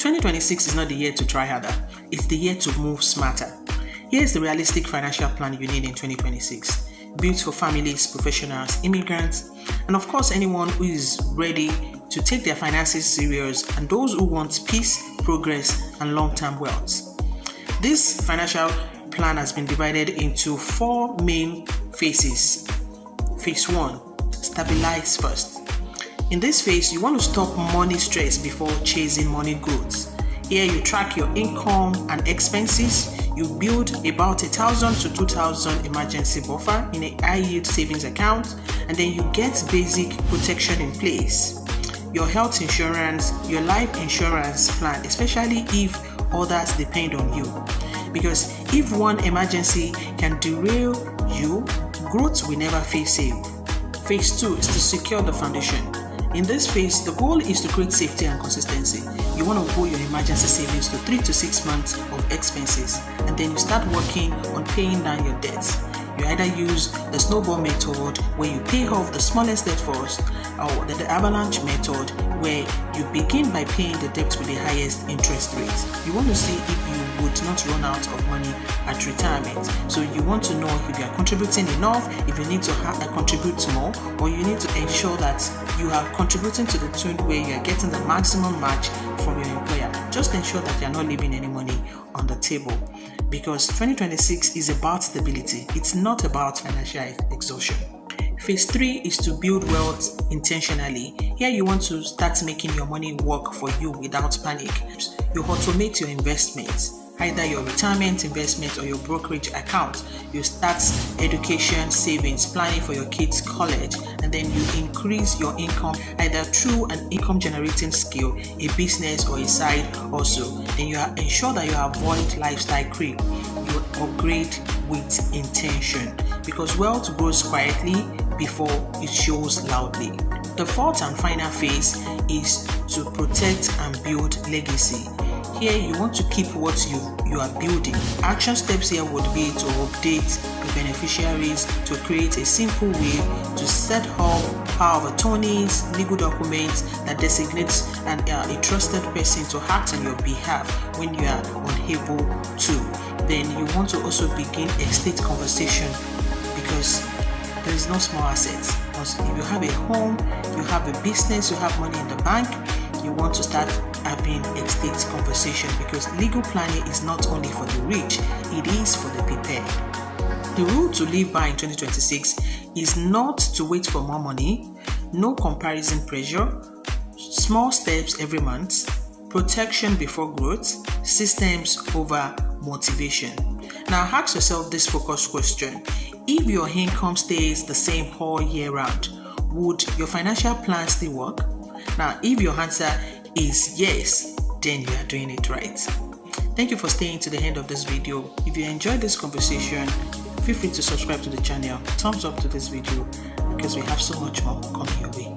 2026 is not the year to try harder, it's the year to move smarter. Here's the realistic financial plan you need in 2026, built for families, professionals, immigrants, and of course anyone who is ready to take their finances serious and those who want peace, progress, and long-term wealth. This financial plan has been divided into 4 main phases. Phase 1, stabilize first. In this phase, you want to stop money stress before chasing money growth. Here you track your income and expenses. You build about 1,000 to 2,000 emergency buffer in a high-yield savings account, and then you get basic protection in place. Your health insurance, your life insurance plan, especially if others depend on you. Because if one emergency can derail you, growth will never feel safe. Phase 2 is to secure the foundation. In this phase, the goal is to create safety and consistency. You want to grow your emergency savings to 3 to 6 months of expenses, and then you start working on paying down your debts. You either use the snowball method, where you pay off the smallest debt first, or the avalanche method, where you begin by paying the debt with the highest interest rate. You want to see if you would not run out of money at retirement. So you want to know if you are contributing enough, if you need to contribute more, or you need to ensure that you are contributing to the tune where you are getting the maximum match from your employer. Just ensure that you are not leaving any money on the table, because 2026 is about stability. It's not about financial exhaustion. Phase 3 is to build wealth intentionally. Here you want to start making your money work for you without panic. You automate your investments, either your retirement investment or your brokerage account. You start education, savings, planning for your kids' college, and then you increase your income either through an income generating skill, a business, or a side also. Then you ensure that you avoid lifestyle creep. You upgrade with intention, because wealth grows quietly before it shows loudly. The 4th and final phase is to protect and build legacy. Here you want to keep what you are building. Action steps here would be to update your beneficiaries, to create a simple way to set up power of attorneys, legal documents that designates a trusted person to act on your behalf when you are unable to. Then you want to also begin estate conversation, because there is no small assets. Because if you have a home, you have a business, you have money in the bank, you want to start having estate conversation, because legal planning is not only for the rich, it is for the prepared. The rule to live by in 2026 is not to wait for more money, no comparison pressure, small steps every month, protection before growth, systems over motivation. Now ask yourself this focused question: if your income stays the same all year round, would your financial plan still work? Now, if your answer is yes, then you are doing it right. Thank you for staying to the end of this video. If you enjoyed this conversation, feel free to subscribe to the channel, thumbs up to this video, because we have so much more coming your way.